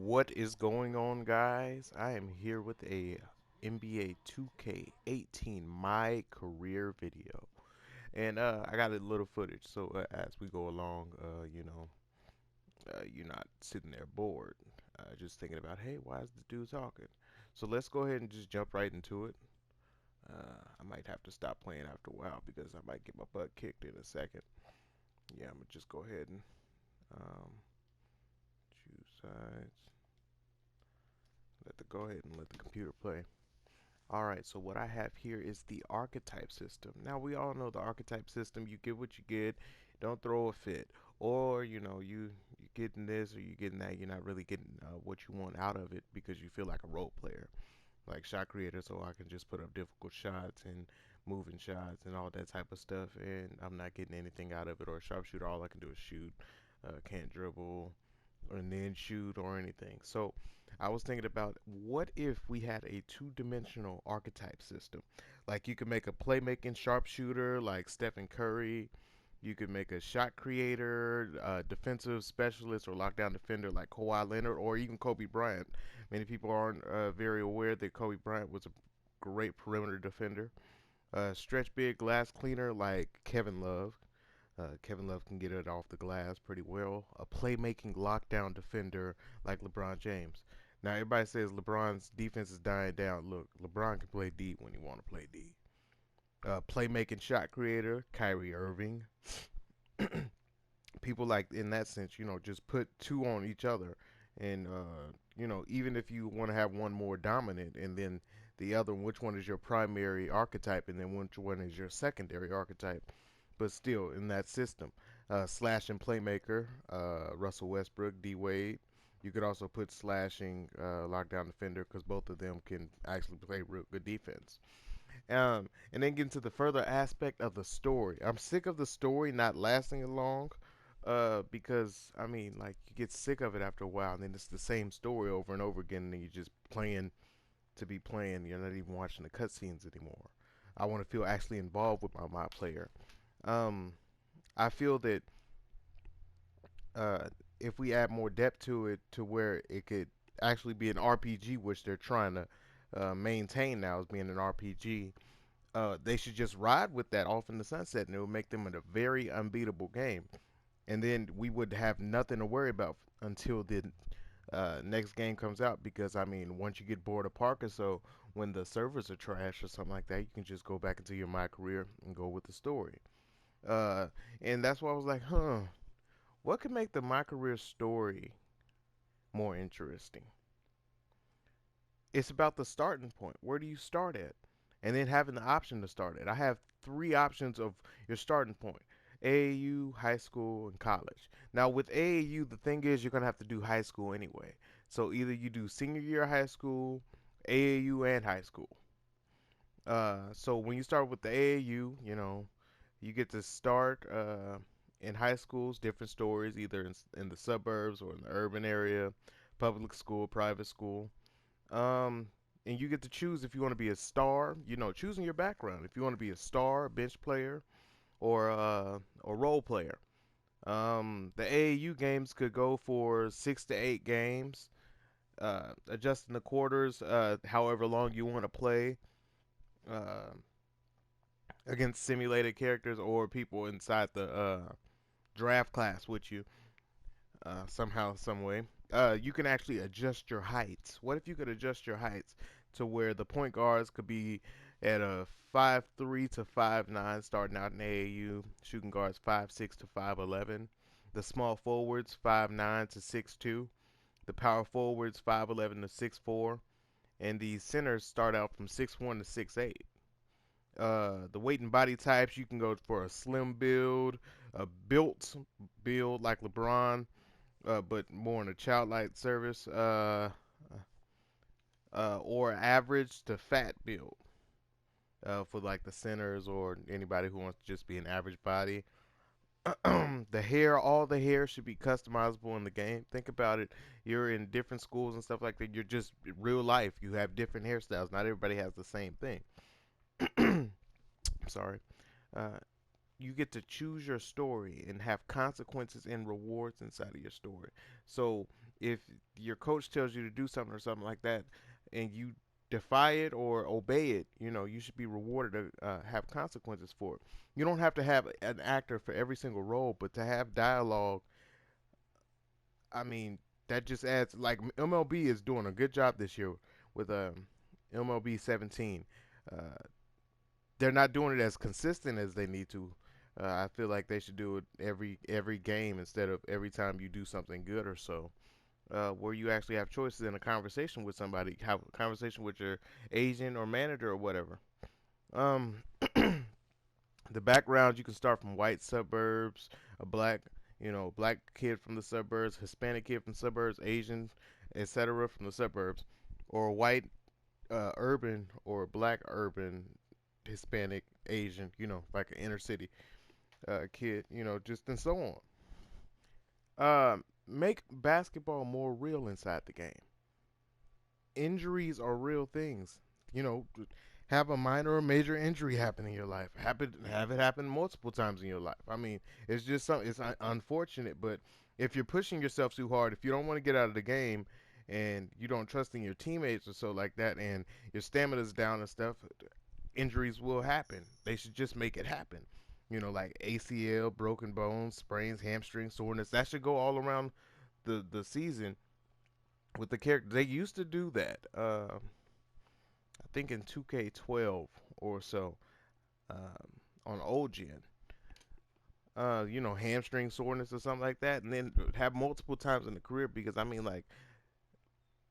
What is going on, guys? I am here with a NBA 2K18 My Career video. And I got a little footage, so as we go along, you're not sitting there bored, just thinking about, hey, why is the dude talking? So let's go ahead and just jump right into it. I might have to stop playing after a while because I might get my butt kicked in a second. Yeah, I'm gonna just go ahead and um, choose sides. Go ahead and let the computer play. Alright, so what I have here is the archetype system. Now we all know the archetype system, you get what you get, don't throw a fit. Or, you getting this or you getting that, you're not really getting what you want out of it because you feel like a role player. Like shot creator, so I can just put up difficult shots and moving shots and all that type of stuff, and I'm not getting anything out of it. Or a sharpshooter, all I can do is shoot, can't dribble, and then shoot or anything. So I was thinking about what if we had a two-dimensional archetype system? Like you could make a playmaking sharpshooter like Stephen Curry. You could make a shot creator, defensive specialist, or lockdown defender like Kawhi Leonard, or even Kobe Bryant. Many people aren't very aware that Kobe Bryant was a great perimeter defender. Stretch big glass cleaner like Kevin Love. Kevin Love can get it off the glass pretty well. A playmaking lockdown defender like LeBron James. Now everybody says LeBron's defense is dying down. Look, LeBron can play D when he want to play D. Playmaking shot creator Kyrie Irving. People like in that sense, just put two on each other, and even if you want to have one more dominant, and then the other, which one is your primary archetype, and then which one is your secondary archetype, but still in that system. Slashing playmaker, Russell Westbrook, D Wade. You could also put slashing lockdown defender because both of them can actually play real good defense. And then get into the further aspect of the story. I'm sick of the story not lasting long, because I mean, like you get sick of it after a while, and then it's the same story over and over again, and then you're just playing to be playing. You're not even watching the cutscenes anymore. I want to feel actually involved with my player. Um, I feel that uh, if we add more depth to it, to where it could actually be an RPG, which they're trying to maintain now as being an RPG, they should just ride with that off in the sunset, and it would make them a very unbeatable game. And then we would have nothing to worry about until the next game comes out. Because I mean, once you get bored of Parker, so when the servers are trash or something like that, you can just go back into your My Career and go with the story. Uh, and that's why I was like, what could make the My Career story more interesting? It's about the starting point. Where do you start at? And then having the option to start at. I have three options of your starting point: AAU, high school, and college. Now, with AAU, the thing is you're going to have to do high school anyway. So either you do senior year high school, AAU, and high school. So when you start with the AAU, you get to start in high schools, different stories, either in the suburbs or in the urban area, public school, private school. Um, and you get to choose if you want to be a star, choosing your background. If you want to be a star, bench player, or a role player. The AAU games could go for 6 to 8 games, adjusting the quarters, however long you want to play, uh, against simulated characters or people inside the draft class with you, somehow, some way. You can actually adjust your heights. What if you could adjust your heights to where the point guards could be at a 5'3" to 5'9", starting out in AAU, shooting guards 5'6" to 5'11", the small forwards 5'9" to 6'2", the power forwards 5'11" to 6'4", and the centers start out from 6'1" to 6'8". The weight and body types, you can go for a slim build, a built build like LeBron, but more in a childlike service, or average to fat build, for like the centers or anybody who wants to just be an average body. The hair, all the hair should be customizable in the game. Think about it. You're in different schools and stuff like that. You're just real life. You have different hairstyles. Not everybody has the same thing. I'm sorry. Uh, you get to choose your story and have consequences and rewards inside of your story. So if your coach tells you to do something or something like that, and you defy it or obey it, you should be rewarded to have consequences for it. You don't have to have an actor for every single role, but to have dialogue, I mean, that just adds. Like MLB is doing a good job this year with MLB 17. Uh, they're not doing it as consistent as they need to. I feel like they should do it every game instead of every time you do something good or so. Where you actually have choices in a conversation with somebody, have a conversation with your agent or manager or whatever. Um, the backgrounds you can start from white suburbs, a black kid from the suburbs, Hispanic kid from the suburbs, Asian, etc. from the suburbs, or white urban or black urban, Hispanic, Asian, like an inner city kid, just and so on. Make basketball more real inside the game. Injuries are real things. You know, have a minor or major injury happen in your life. Have it happen multiple times in your life. I mean, it's just something. It's unfortunate, but if you're pushing yourself too hard, if you don't want to get out of the game, and you don't trust in your teammates or so like that, and your stamina's down and stuff, injuries will happen. They should just make it happen. Like ACL, broken bones, sprains, hamstring soreness. That should go all around the season with the character. They used to do that. I think in 2K12 or so, on old gen. Hamstring soreness or something like that, and then have multiple times in the career because I mean, like,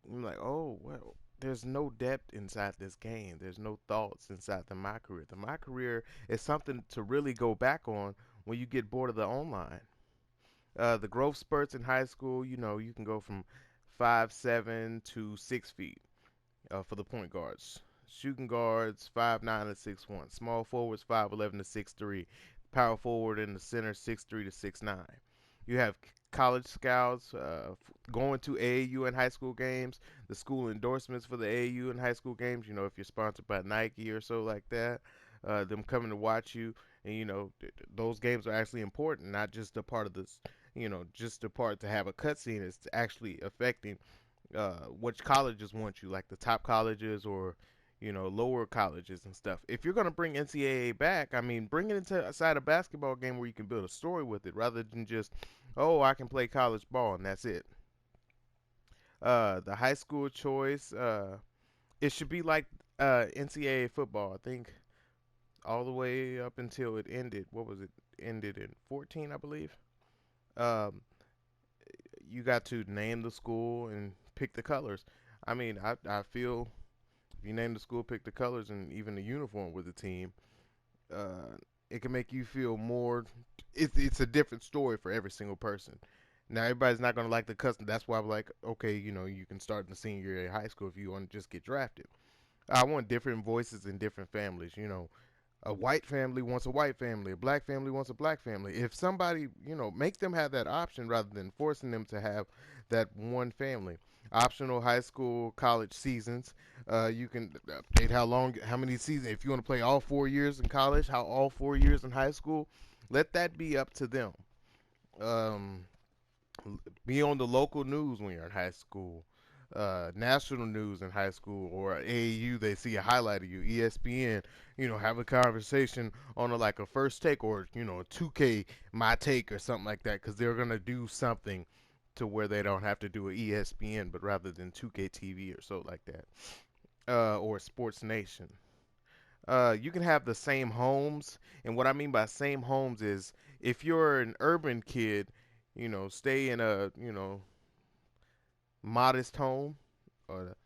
I'm like, oh well, there's no depth inside this game. There's no thoughts inside the my career. The my career is something to really go back on when you get bored of the online. The growth spurts in high school, you can go from 5'7" to 6 feet for the point guards. Shooting guards 5'9" to 6'1". Small forwards 5'11" to 6'3". Power forward in the center 6'3" to 6'9". You have college scouts going to AAU and high school games. The school endorsements for the AAU and high school games. If you're sponsored by Nike or so like that, them coming to watch you, and those games are actually important, not just a part of this. Just a part to have a cutscene. It's actually affecting which colleges want you, like the top colleges or lower colleges and stuff. If you're gonna bring NCAA back, I mean, bring it inside a basketball game where you can build a story with it, rather than just, oh, I can play college ball and that's it. The high school choice, it should be like NCAA football. I think all the way up until it ended. What was it? Ended in 14, I believe. Um, you got to name the school and pick the colors. I mean, I feel if you name the school, pick the colors, and even the uniform with the team, it can make you feel more. It's a different story for every single person. Now everybody's not gonna like the custom. That's why I'm like, okay, you can start in the senior year of high school if you want to just get drafted. I want different voices in different families. A white family wants a white family. A black family wants a black family. If somebody, make them have that option rather than forcing them to have that one family. Optional high school, college seasons. You can update how many seasons. If you want to play all 4 years in college, how all 4 years in high school, let that be up to them. Um, be on the local news when you're in high school. National news in high school or AAU, they see a highlight of you. ESPN, have a conversation on like a first take or a 2K my take or something like that because they're gonna do something to where they don't have to do a ESPN, but rather than 2K TV or so like that, or Sports Nation. You can have the same homes, and what I mean by same homes is if you're an urban kid, stay in a modest home or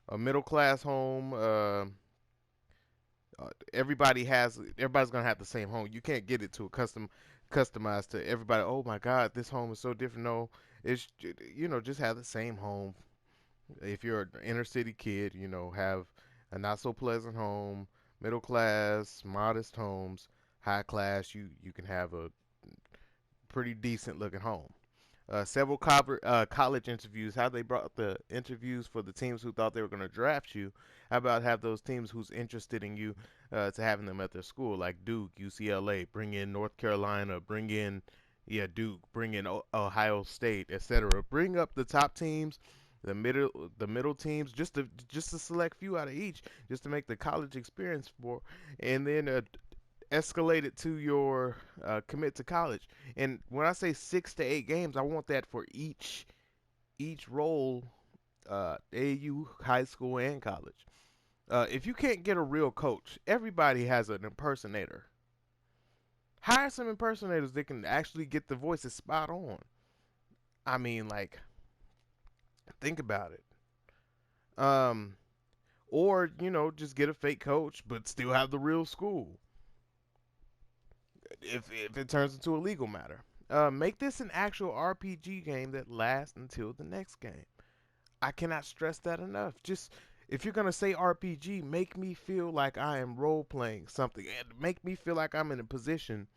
a middle class home. Everybody's gonna have the same home. You can't get it to a customized to everybody. Oh my God, this home is so different. No, it's just have the same home. If you're an inner city kid, have a not so pleasant home, middle class, modest homes, high class. You can have a pretty decent looking home. Several college interviews. How they brought the interviews for the teams who thought they were going to draft you. How about have those teams who's interested in you to having them at their school, like Duke, UCLA, bring in North Carolina, bring in Yeah, Duke, bring in Ohio State, etc. Bring up the top teams, the middle teams, just a select few out of each, just to make the college experience for, and then escalate it to your commit to college. And when I say 6 to 8 games, I want that for each role, AAU, high school, and college. If you can't get a real coach, everybody has an impersonator. Hire some impersonators that can actually get the voices spot on. I mean, like, think about it. Um, or just get a fake coach, but still have the real school. If it turns into a legal matter, make this an actual RPG game that lasts until the next game. I cannot stress that enough. Just if you're gonna say RPG, make me feel like I am role playing something, and make me feel like I'm in a position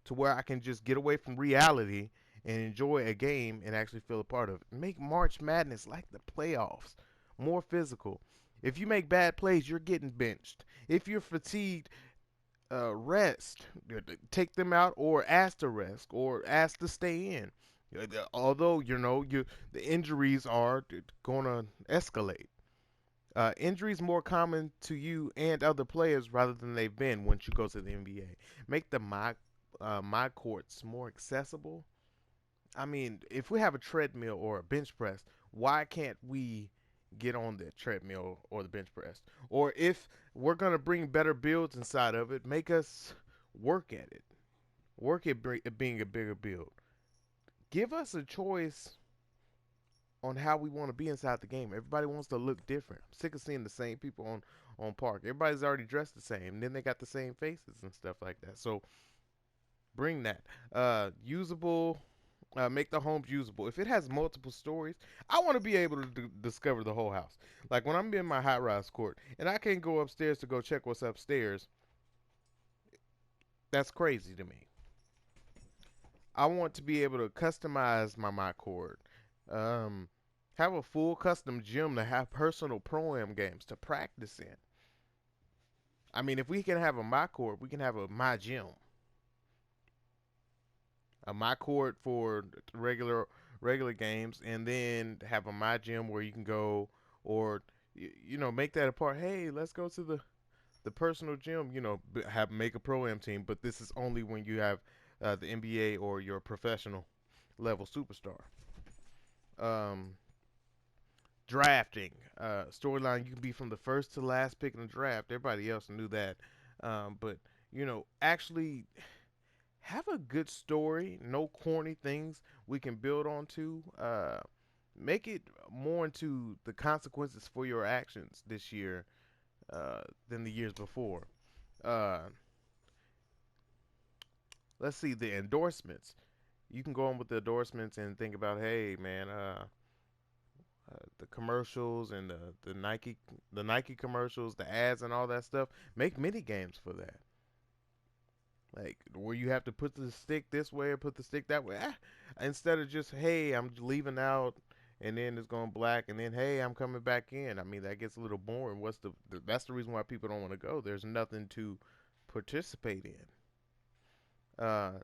to where I can just get away from reality and enjoy a game and actually feel a part of it. Make March Madness like the playoffs, more physical. If you make bad plays, you're getting benched. If you're fatigued, rest. Take them out or ask to rest or ask to stay in. Although the injuries are going to escalate. Injuries more common to you and other players rather than they've been once you go to the NBA. Make the my courts more accessible. I mean, if we have a treadmill or a bench press, why can't we get on the treadmill or the bench press? Or if we're gonna bring better builds inside of it, make us work at it. Work at being a bigger build. Give us a choice on how we want to be inside the game. Everybody wants to look different. I'm sick of seeing the same people on park. Everybody's already dressed the same. And then they got the same faces and stuff like that. So bring that. Usable. Make the homes usable. If it has multiple stories, I want to be able to discover the whole house. Like when I'm in my high rise court and I can't go upstairs to go check what's upstairs, that's crazy to me. I want to be able to customize my court. Um, have a full custom gym to have personal pro-am games to practice in. I mean, if we can have a my court, we can have a my gym. A my court for regular games, and then have a my gym where you can go, or make that a part. Hey, let's go to the personal gym. Have make a pro am team, but this is only when you have the NBA or your professional level superstar. Um, Drafting storyline. You can be from the first to last pick in the draft. Everybody else knew that, but actually have a good story, no corny things we can build onto. Make it more into the consequences for your actions this year than the years before. Uh, let's see the endorsements. You can go on with the endorsements and think about, hey man, the commercials and the Nike commercials, the ads and all that stuff. Make mini games for that. Like where you have to put the stick this way or put the stick that way. Instead of just, hey, I'm leaving out and then it's going black and then, hey, I'm coming back in. I mean, that gets a little boring. That's the reason why people don't want to go. There's nothing to participate in. Uh,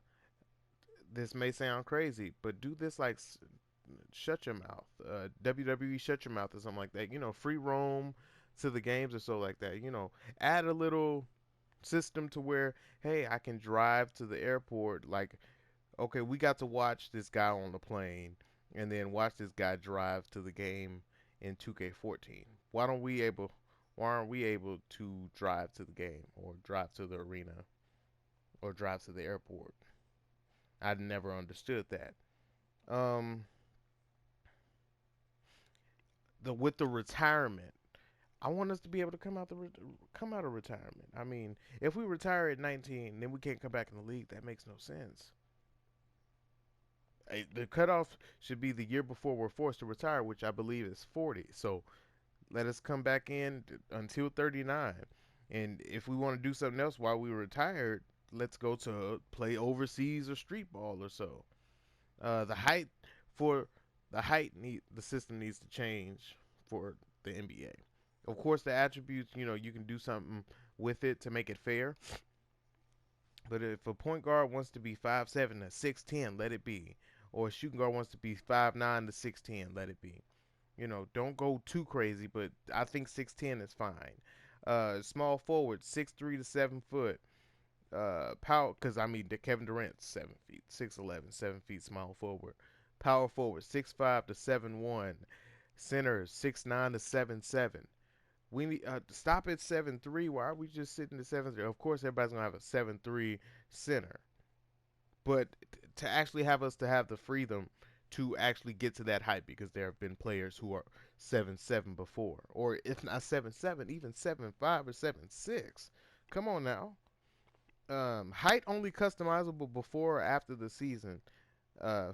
this may sound crazy, but do this like shut your mouth. WWE shut your mouth or something like that. Free roam to the games or so like that. Add a little system to where, hey, I can drive to the airport. Like, okay, we got to watch this guy on the plane and then watch this guy drive to the game in 2K14. Why aren't we able to drive to the game or drive to the arena or drive to the airport? I never understood that. Um the With the retirement, I want us to be able to come out of retirement. I mean, if we retire at 19, then we can't come back in the league. That makes no sense. The cutoff should be the year before we're forced to retire, which I believe is 40. So let us come back in until 39. And if we want to do something else while we retired, let's go to play overseas or streetball or so. The height for the system needs to change for the NBA. Of course, the attributes, you can do something with it to make it fair. But if a point guard wants to be 5'7" to 6'10", let it be. Or a shooting guard wants to be 5'9" to 6'10", let it be. Don't go too crazy, but I think 6'10" is fine. Small forward, 6'3" to 7 foot. Power, because I mean Kevin Durant's 7 feet, 6'11", 7 feet small forward. Power forward, 6'5" to 7'1". Center, 6'9" to 7'7". We need stop at 7'3". Why are we just sitting at 7'3"? Of course, everybody's gonna have a 7'3" center, but to actually have us to have the freedom to actually get to that height, because there have been players who are 7'7" before, or if not 7'7", even 7'5" or 7'6". Come on now. Height only customizable before or after the season.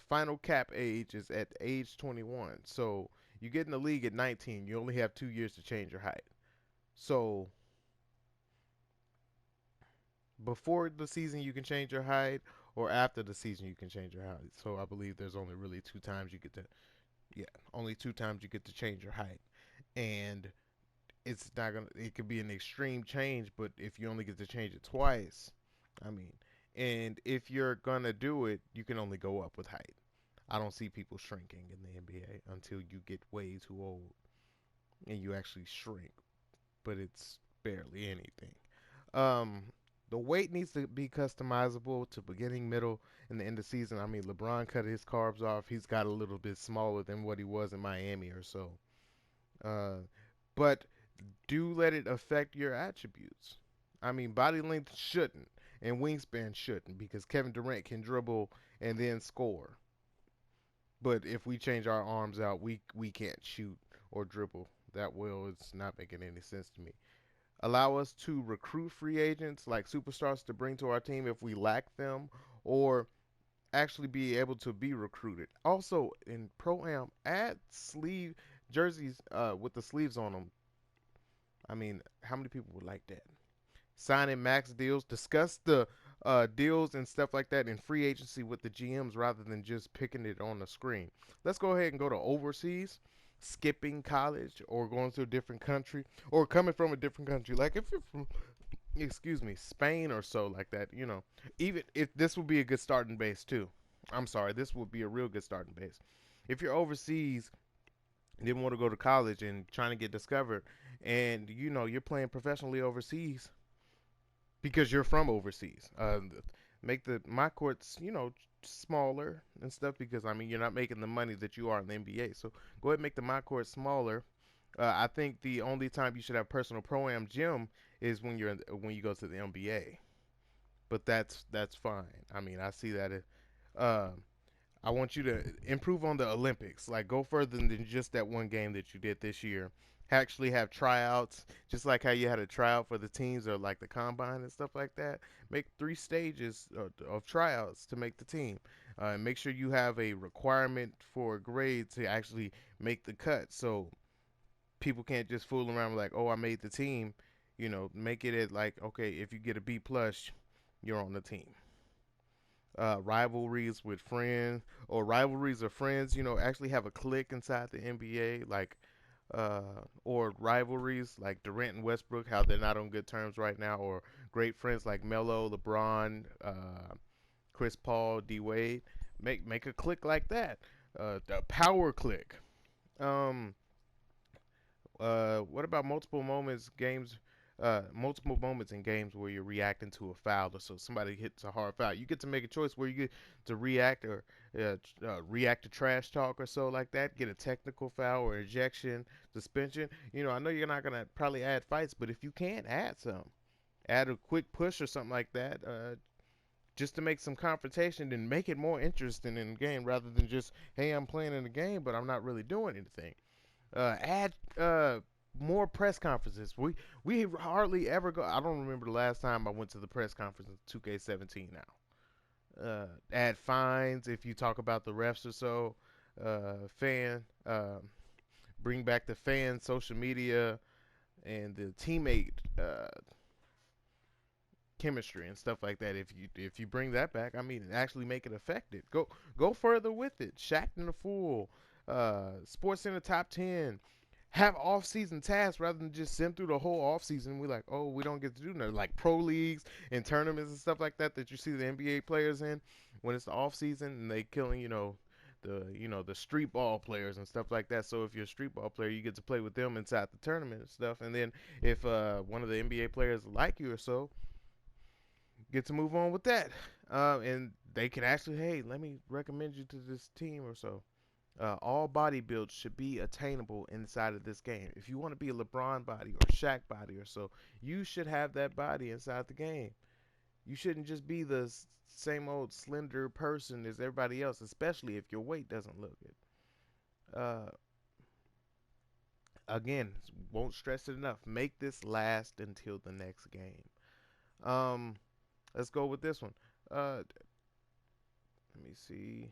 Final cap age is at age 21. So you get in the league at 19. You only have 2 years to change your height. So before the season you can change your height, or after the season you can change your height. So I believe there's only really two times you get to, yeah, only two times you get to change your height. And it's not gonna, it could be an extreme change, but if you only get to change it twice, I mean, and if you're gonna do it, you can only go up with height. I don't see people shrinking in the NBA until you get way too old and you actually shrink, but it's barely anything. Um, the weight needs to be customizable to beginning, middle, and the end of season. I mean, LeBron cut his carbs off. He's got a little bit smaller than what he was in Miami or so. Uh, but do let it affect your attributes. I mean, body length shouldn't, and wingspan shouldn't, because Kevin Durant can dribble and then score. But if we change our arms out, we can't shoot or dribble that well. It's not making any sense to me. Allow us to recruit free agents like superstars to bring to our team if we lack them, or actually be able to be recruited. Also, in Pro Am, add sleeve jerseys with the sleeves on them. I mean, how many people would like that? Signing max deals. Discuss the deals and stuff like that in free agency with the GMs rather than just picking it on the screen. Let's go ahead and go to overseas, skipping college or going to a different country or coming from a different country. Like if you're from, excuse me, Spain or so like that, even if this would be a good starting base too. I'm sorry, this would be a real good starting base. If you're overseas, didn't want to go to college and trying to get discovered, and you're playing professionally overseas, because you're from overseas. Make the my courts, smaller and stuff, because I mean you're not making the money that you are in the NBA. So go ahead and make the my court smaller. I think the only time you should have personal pro am gym is when you go to the NBA. But that's fine. I mean I see that. Uh, I want you to improve on the Olympics. Like go further than just that one game that you did this year. Actually have tryouts, just like how you had a tryout for the teams or like the combine and stuff like that. Make 3 stages of tryouts to make the team. And make sure you have a requirement for a grade to actually make the cut. So people can't just fool around like, oh, I made the team. Make it at like, okay, if you get a B plus, you're on the team. Rivalries with friends or rivalries of friends, actually have a clique inside the NBA, like, or rivalries like Durant and Westbrook, how they're not on good terms right now, or great friends like Melo, LeBron, Chris Paul, D Wade. Make a clique like that, the power clique. Um, what about multiple moments in games where you're reacting to a foul, or so somebody hits a hard foul. You get to make a choice where you get to react or react to trash talk or so like that. Get a technical foul or ejection, suspension. I know you're not gonna probably add fights, but if you can, add some. Add a quick push or something like that. Just to make some confrontation and make it more interesting in the game rather than just, hey, I'm playing in the game, but I'm not really doing anything. Add more press conferences. We hardly ever go. I don't remember the last time I went to the press conference in 2K17 now. Add fines if you talk about the refs or so. Fan. Bring back the fan social media and the teammate chemistry and stuff like that. If you bring that back, I mean, actually make it effective. Go further with it. Shaq and the Fool, Sports Center Top 10. have off-season tasks rather than just send through the whole off-season. We're like, oh, we don't get to do nothing. Like pro leagues and tournaments and stuff like that you see the NBA players in when it's the off-season and they killing, the street ball players and stuff like that. So if you're a street ball player, you get to play with them inside the tournament and stuff. And then if one of the NBA players like you or so, get to move on with that. And they can actually, hey, let me recommend you to this team or so. All body builds should be attainable inside of this game. If you want to be a LeBron body or Shaq body or so, you should have that body inside the game. You shouldn't just be the same old slender person as everybody else, especially if your weight doesn't look it. Again, won't stress it enough. Make this last until the next game. Um, let's go with this one. Let me see.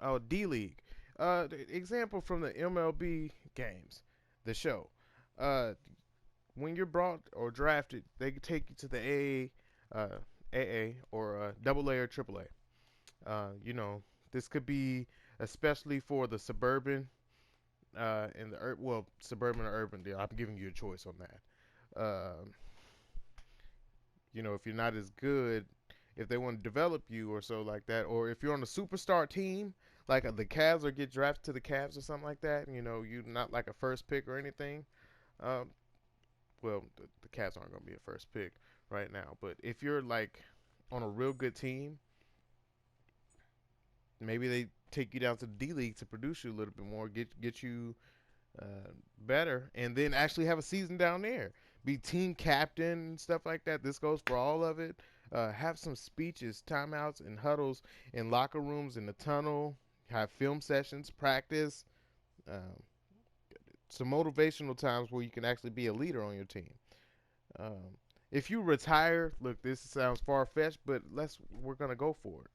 Oh, Dleague. Example from the MLB games, the show. Uh, when you're brought or drafted, they take you to the AA or AA or AAA. This could be especially for the suburban and the suburban or urban deal. I'm giving you a choice on that. If you're not as good, if they want to develop you or so like that, or if you're on a superstar team, like the Cavs or get drafted to the Cavs or something like that, you're not like a first pick or anything. Um, the Cavs aren't going to be a first pick right now, but if you're like on a real good team, maybe they take you down to the D League to produce you a little bit more, get you better, and then actually have a season down there. Be team captain and stuff like that. This goes for all of it. Have some speeches, timeouts, and huddles in locker rooms, in the tunnel. Have film sessions, practice, um, some motivational times where you can actually be a leader on your team. Um, if you retire, look, this sounds far fetched, but we're gonna go for it.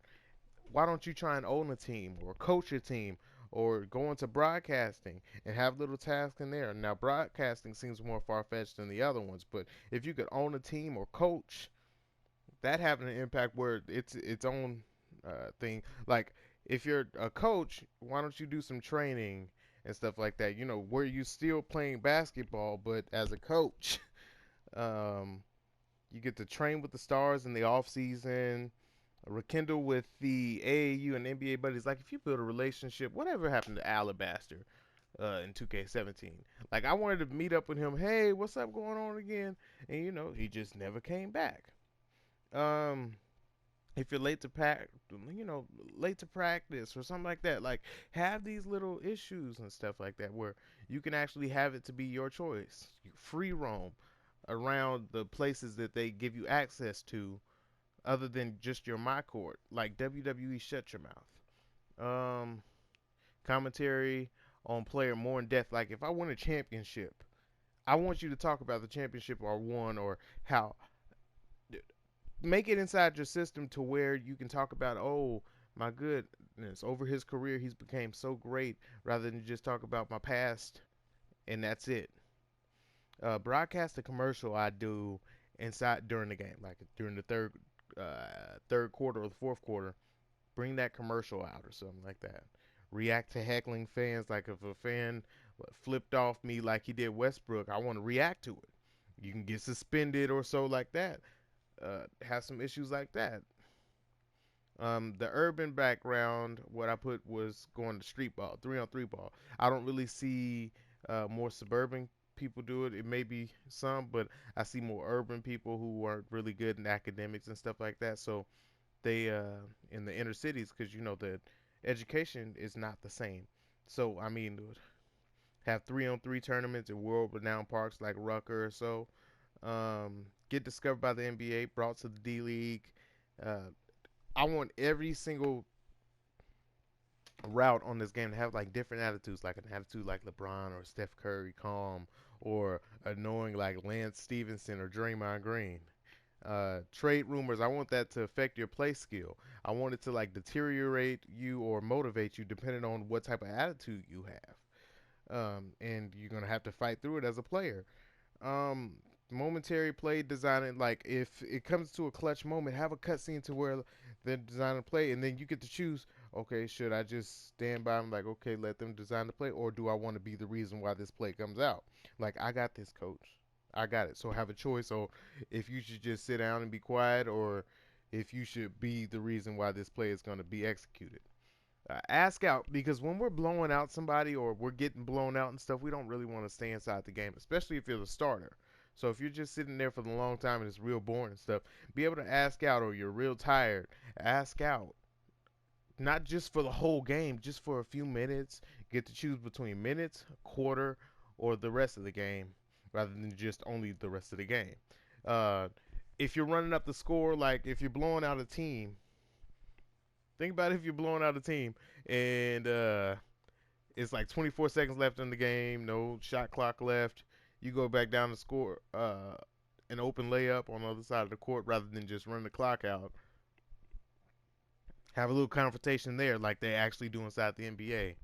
Why don't you try and own a team or coach a team or go into broadcasting and have little tasks in there? Now, broadcasting seems more far fetched than the other ones, but if you could own a team or coach, that having an impact where it's its own thing. Like, if you're a coach, why don't you do some training and stuff like that? Where you still playing basketball, but as a coach, um, you get to train with the stars in the off season, rekindle with the AAU and NBA buddies. Like if you build a relationship, whatever happened to Alabaster in 2K17? Like I wanted to meet up with him. Hey, what's up going on again? And he just never came back. Um, if you're late to practice or something like that, like have these little issues and stuff like that where you can actually have it to be your choice. You free roam around the places that they give you access to other than just your my court, like WWE shut your mouth. Commentary on player more in depth. Like if I win a championship, I want you to talk about the championship I won or how. Make it inside your system to where you can talk about, oh my goodness, over his career he's became so great, rather than just talk about my past and that's it. Broadcast a commercial I do inside during the game, like during the third quarter or the fourth quarter. Bring that commercial out or something like that. React to heckling fans. Like if a fan flipped off me like he did Westbrook, I want to react to it. You can get suspended or so like that. Have some issues like that. The urban background, what I put was going to street ball, 3-on-3 ball. I don't really see more suburban people do it. It may be some, but I see more urban people who aren't really good in academics and stuff like that. So they in the inner cities, because that education is not the same. So I mean, have 3-on-3 tournaments in world-renowned parks like Rucker or so. Get discovered by the NBA, brought to the D League. Uh, I want every single route on this game to have like different attitudes, like an attitude like LeBron or Steph Curry, calm, or annoying like Lance Stevenson or Draymond Green. Trade rumors, I want that to affect your play skill. I want it to like deteriorate you or motivate you depending on what type of attitude you have. And you're gonna have to fight through it as a player. Um, Momentary play designing, like if it comes to a clutch moment, have a cutscene to where they're designing play, and then you get to choose. Okay, should I just stand by and like, okay, let them design the play, or do I want to be the reason why this play comes out? Like, I got this, coach. I got it. So have a choice. So if you should just sit down and be quiet, or if you should be the reason why this play is going to be executed. Ask out, because when we're blowing out somebody or we're getting blown out and stuff, we don't really want to stay inside the game, especially if you're the starter. So if you're just sitting there for the long time and it's real boring and stuff, be able to ask out, or you're real tired, ask out. Not just for the whole game, just for a few minutes. Get to choose between minutes, quarter, or the rest of the game, rather than just only the rest of the game. Uh, if you're running up the score, like if you're blowing out a team, think about if you're blowing out a team and it's like 24 seconds left in the game, no shot clock left. You go back down to score an open layup on the other side of the court rather than just run the clock out. Have a little confrontation there, like they actually do inside the NBA.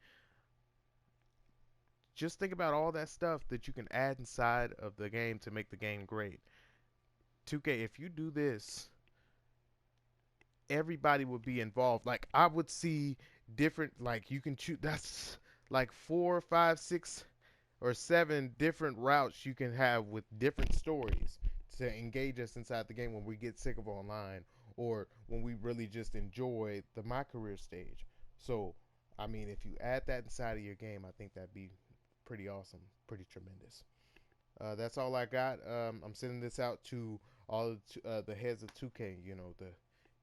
Just think about all that stuff that you can add inside of the game to make the game great. 2K, if you do this, everybody would be involved. Like I would see different, like you can choose. That's like 4, 5, 6, or 7 different routes you can have with different stories to engage us inside the game when we get sick of online, or when we really just enjoy the my career stage. So, I mean, if you add that inside of your game, I think that'd be pretty awesome, pretty tremendous. That's all I got. I'm sending this out to all the heads of 2K. You know, the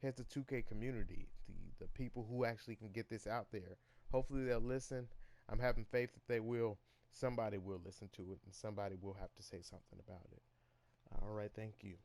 heads of 2K community, the people who actually can get this out there. Hopefully they'll listen. I'm having faith that they will. Somebody will listen to it, and somebody will have to say something about it. All right, thank you.